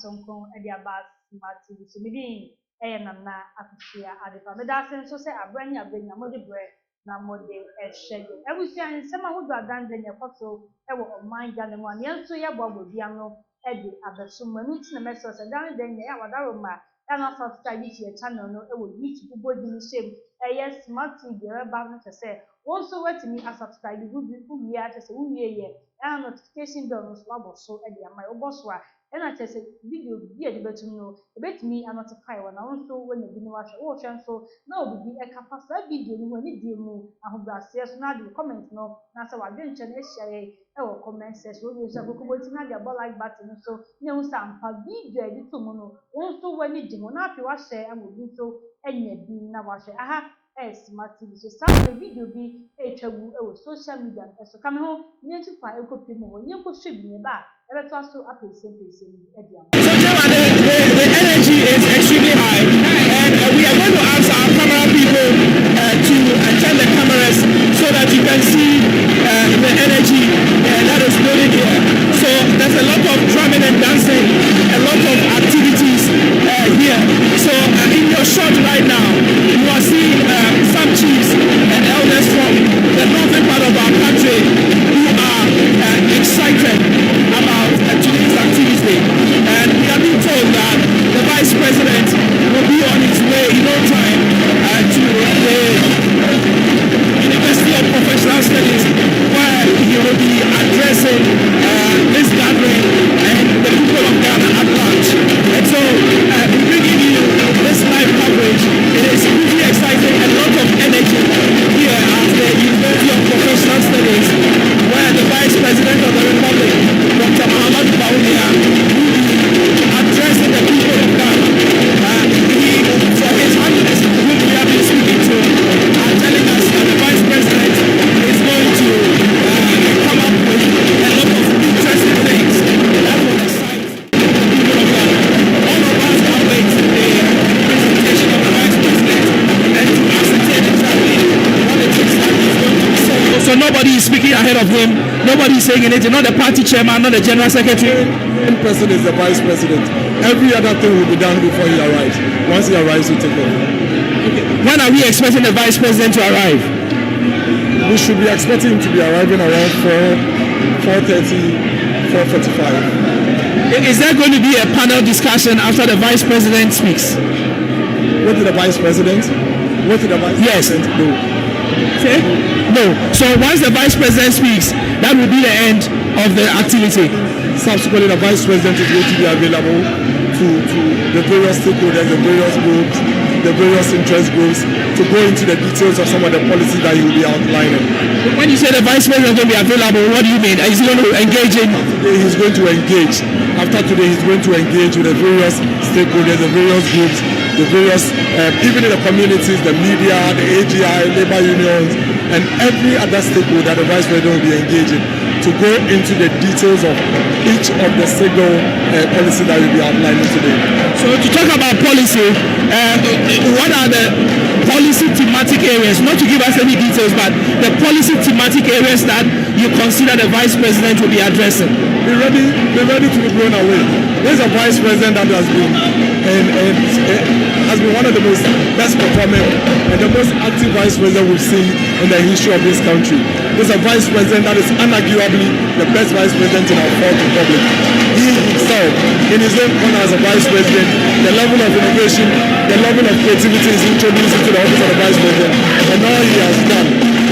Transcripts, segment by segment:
Sonko Ediabas Martin Sumidin Nana Afia Adifa Medasen so say abranya mode bre na mode ehye ebusuan nsema wodo adanze ne koso ewo oman Ghana mu yenso ye bobo bia no edi abesumanu tina meso se dan den ya wadaro ma na subscribe to your channel no ewo YouTube bodi ni shame yes smart TV ba no se wonso watimi subscribe wi ya se wi ye notification bell no so aboso edi amai oboso a na chese video bi edi betum no ebetimi notify wana wonso wona bi no ahwe wo hwe so na obi eka pasa video no wani die mu ahobrase so na de comment no na se wadwe nche na share ewo comment section wo so akoko boti na de like button so ne wo sampa video edi to mu no wonso wani di mo na afi wa share amobi so enya bi na wa share aha smart TV so some video bi etwagu ewo social media so kame ho nyetu pa ekopi mo nyenko hwe bi ba ebeto aso apese ediam. So the energy is extremely high, and we are going to ask our camera people to attend the cameras so that you can see the energy that is building here. So there's a lot of drumming and dancing, a lot of activities here. So in your shot right now, you are seeing some chiefs and elders from the northern part of our country who are excited about today's activity. And we have been told that the Vice President will be on his way in no time to the University of Professional Studies, where he will be addressing this gathering and the people of Ghana at large. And so bringing you this live coverage, it is really exciting, a lot of energy here at the University of Professional Studies, where the Vice President of the Republic, Dr. Bawumia, addressing the people of Ghana. For his Highness, whom we have been speaking to, are telling us that the Vice President is going to come up with a lot of interesting things that will excite the people of Ghana. All of us are waiting the presentation of the Vice President and to ascertain exactly what it is that he's going to be saying. So nobody is speaking ahead of him. Nobody is saying anything. Not the party chairman, not the general secretary. One person is the vice president. Every other thing will be done before he arrives. Once he arrives, we take over. Okay. When are we expecting the vice president to arrive? We should be expecting him to be arriving around 4:30, 4:45. Is there going to be a panel discussion after the vice president speaks? What did the vice president? What did the vice president do? Okay. No. So once the vice president speaks, that will be the end of the activity. Subsequently, the vice president is going to be available to the various stakeholders, the various groups, the various interest groups to go into the details of some of the policies that he will be outlining. When you say the vice president is going to be available, what do you mean? Is he going to engage in? Today he's going to engage. After today, he's going to engage with the various stakeholders, the various groups, the various, even in the communities, the media, the AGI, labor unions, and every other stakeholder the vice president will be engaging to go into the details of each of the single policies that will be outlining today. So to talk about policy, what are the policy thematic areas, not to give us any details, but the policy thematic areas that you consider the vice president will be addressing? Be ready to be blown away. This is a vice president that has been one of the most best performing and the most active vice president we've seen in the history of this country. This is a vice president that is unarguably the best vice president in our fourth republic. He himself, in his own corner as a vice president, the level of innovation, the level of creativity is introduced into the office of the vice president, and all he has done,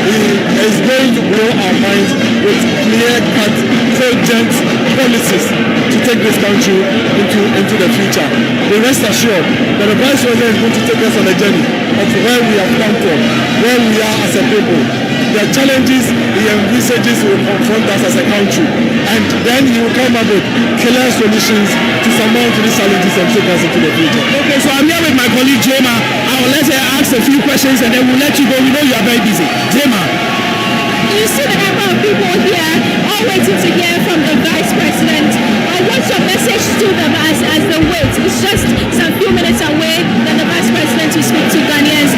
he is going to blow our minds with clear-cut, cogent policies to take this country into the future. We rest assured that the vice president is going to take us on a journey of where we have come from, where we are as a people, the challenges he envisages will confront us as a country, and then he will come up with killer solutions to surmount these challenges and take us into the future. Okay, so I'm here with my colleague Jema. I will let her ask a few questions and then we'll let you go. We know you are very busy. Jema. You see the number of people here all waiting to hear from the vice president. What's your message to them as they wait? It's just some few minutes away, then the vice president will speak to Ghanaians.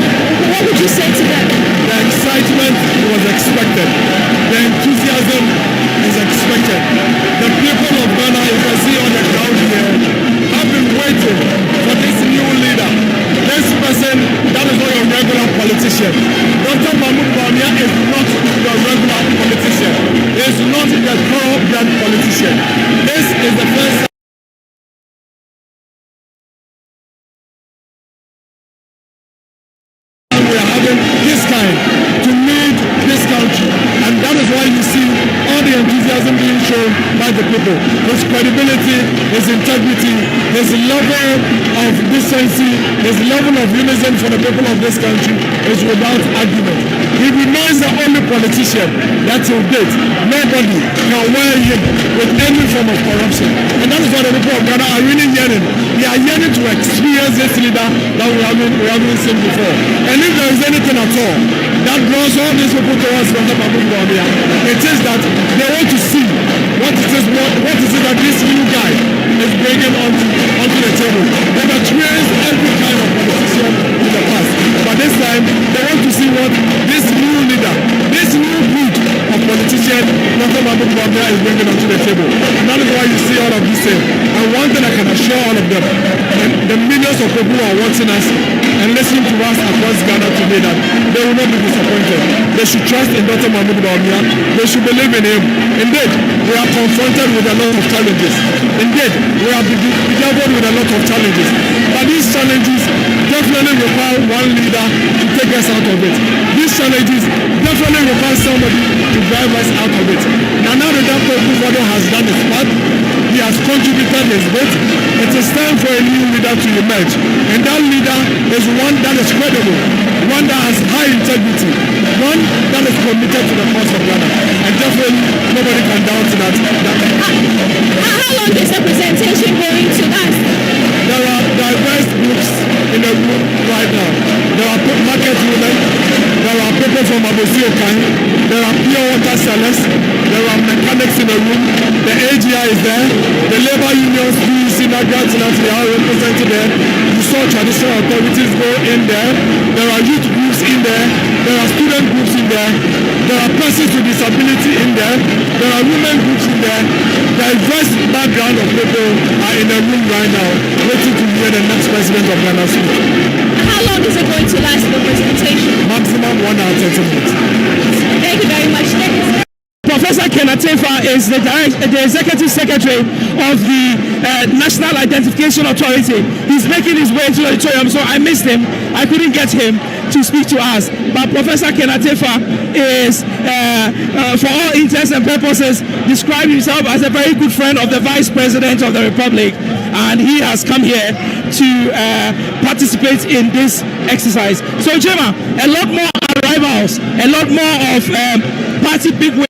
What would you say to them? The excitement was expected. The enthusiasm is expected. The people of Ghana, you can see on the ground here, designed to lead this country. And that is why you see all the enthusiasm being shown by the people. His credibility, his integrity, his level of decency, his level of unison for the people of this country is without argument. He remains the only politician that till date, nobody can wear him with any form of corruption. And that is what the people of Ghana are really yearning. They are yearning to experience this leader that we haven't seen before. And if there is anything at all that draws all these people towards Bawumia, it is that they want to see what it is that this new guy is bringing onto the table. They've experienced every kind of politician in the past, but this time they want to see what this new leader, this new breed of politician, Bawumia is bringing onto the table. And that is why you see all of these things. And one thing I can assure all of them, and the millions of people who are watching us and listening to us across Ghana today, that they will not be disappointed. They should trust in Dr. Bawumia. They should believe in him. Indeed, we are confronted with a lot of challenges. Indeed, we are bedeviled with a lot of challenges. But these challenges definitely require one leader to take us out of it. These challenges definitely require somebody to drive us out of it. Now that Kwadwo has done his part, he has contributed his bit. It is time for a new leader to emerge. And that leader is one that is credible, one that has high integrity, one that is committed to the cause of Ghana. And definitely nobody can doubt that. How long is the presentation going to last? There are diverse groups in the room right now. There are market women, there are people from Obofour, there are pure water sellers, there are mechanics in the room, the AGI is there, the labor unions, UPSA, they are represented there. You saw traditional authorities go in there. There are youth groups in there. There are student groups in there. There are persons with disability in there. There are women groups in there. Diverse background of people are in the room right now, waiting to hear the next president of Ghana speak. How long is it going to last, the presentation? Maximum 1 hour 30 minutes. Thank you very much. Professor Kenatefa is the Executive Secretary of the National Identification Authority. He's making his way into the auditorium, so I missed him. I couldn't get him to speak to us. But Professor Kenatefa is, for all intents and purposes, described himself as a very good friend of the Vice President of the Republic. And he has come here to participate in this exercise. So, Gemma, a lot more arrivals, a lot more of party bigwigs.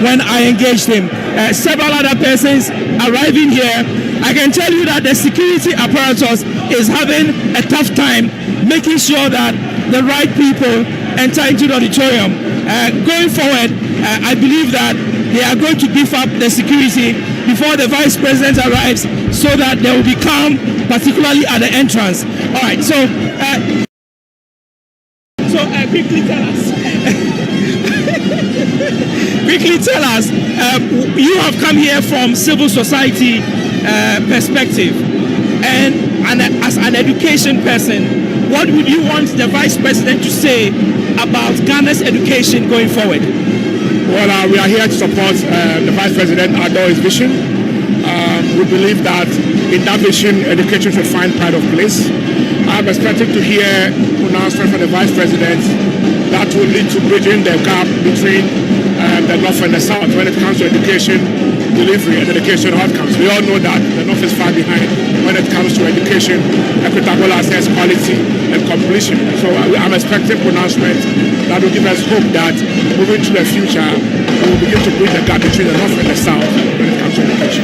When I engaged him, several other persons arriving here, I can tell you that the security apparatus is having a tough time making sure that the right people enter into the auditorium. Going forward, I believe that they are going to beef up the security before the Vice President arrives so that there will be calm, particularly at the entrance. All right, so quickly tell us. Quickly tell us, you have come here from civil society perspective, and as an education person, what would you want the Vice President to say about Ghana's education going forward? Well, we are here to support the Vice President Addo's vision. We believe that in that vision, education should find pride of place. I'm expecting to hear announcement from the Vice President that will lead to bridging the gap between the North and the South when it comes to education delivery and education outcomes. We all know that the North is far behind when it comes to education, equitable access, quality, and completion. So I'm expecting pronouncement that will give us hope that moving to the future, we will begin to bridge the gap between the North and the South when it comes to education.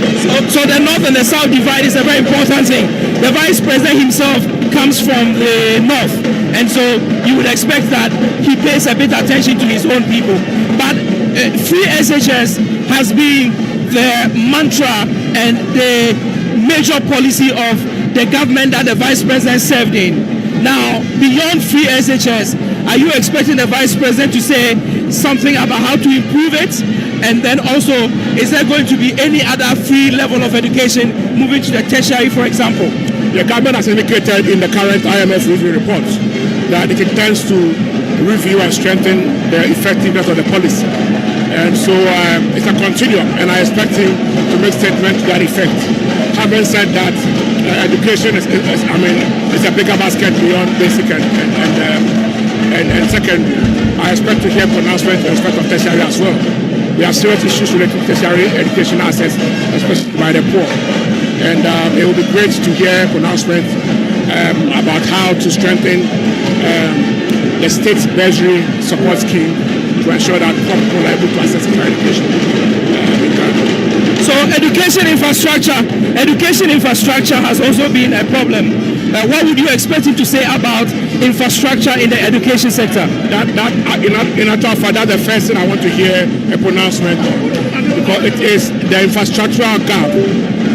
So the North and the South divide is a very important thing. The Vice President himself comes from the North, and so you would expect that he pays a bit attention to his own people. But free SHS has been the mantra and the major policy of the government that the Vice President served in. Now, beyond free SHS, are you expecting the Vice President to say something about how to improve it? And then also, is there going to be any other free level of education moving to the tertiary, for example? The government has indicated in the current IMF review report that it intends to review and strengthen the effectiveness of the policy. And so it's a continuum, and I expect him to make statements to that effect. Having said that, education is a bigger basket beyond basic and and secondary. I expect to hear pronouncements in respect of tertiary as well. We have serious issues related to tertiary education access, especially by the poor. And it will be great to hear pronouncements about how to strengthen the state's bursary support scheme to ensure that poor people are able to access higher education. So education infrastructure has also been a problem. What would you expect him to say about infrastructure in the education sector? That's the first thing I want to hear a pronouncement on, because it is the infrastructural gap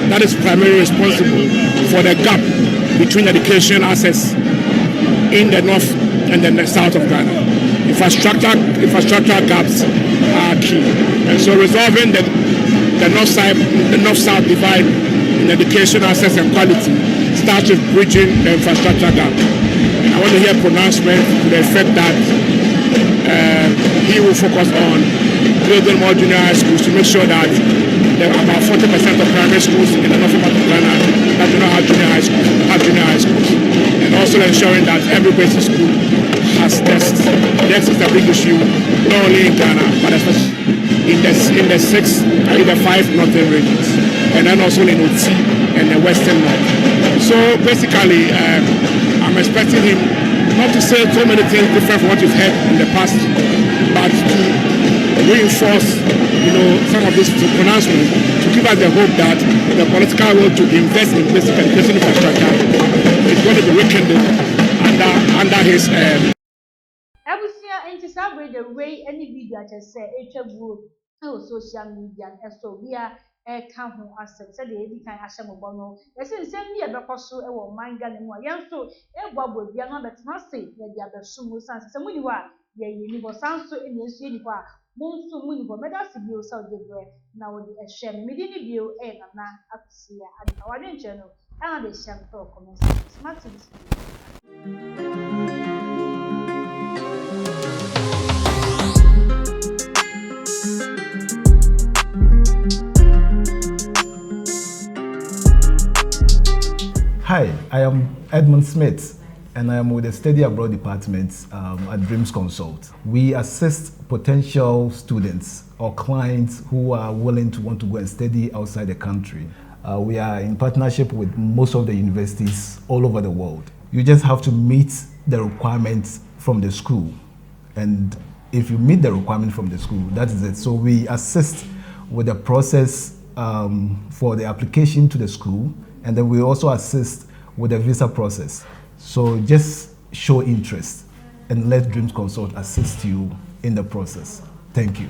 that is primarily responsible for the gap between education access in the north and the south of Ghana. Infrastructural gaps are key, and so resolving the north-south divide in education access and quality starts with bridging the infrastructure gap. I want to hear a pronouncement to the effect that he will focus on building more junior high schools to make sure that there are about 40% of primary schools in the northern part of Ghana that do not have junior high schools, and also ensuring that every basic school has desks. Desks is a big issue, not only in Ghana, but especially in the 6 or the 5 northern regions, and then also in Oti and the western north. So basically, I'm expecting him not to say so many things different from what you've heard in the past, but to reinforce, some of these pronouncements to give us the hope that the political will to invest in basic education infrastructure is going to be rekindled under his. Abusia intisabwe the way any video to say etwabuo no social media so we are ka ho asem say dey bi kan ahye mobo no yesi nsem bi ebekoso e wo manga ne mu yenso egbabo bia no betena se ya dia besumu sanse se muni wa ye yini bo sanso e nsu ni kwa monso muni bo meda se bio sa de bre na wo de ehwe me di ni bio na Abusia adina wa de nche no ana de share to comment smart TV. Hi, I am Edmund Smith, and I am with the Study Abroad Department at Dreams Consult. We assist potential students or clients who are want to go and study outside the country. We are in partnership with most of the universities all over the world. You just have to meet the requirements from the school, and if you meet the requirement from the school, that is it. So we assist with the process for the application to the school, and then we also assist with the visa process. So just show interest and let Dreams Consult assist you in the process. Thank you.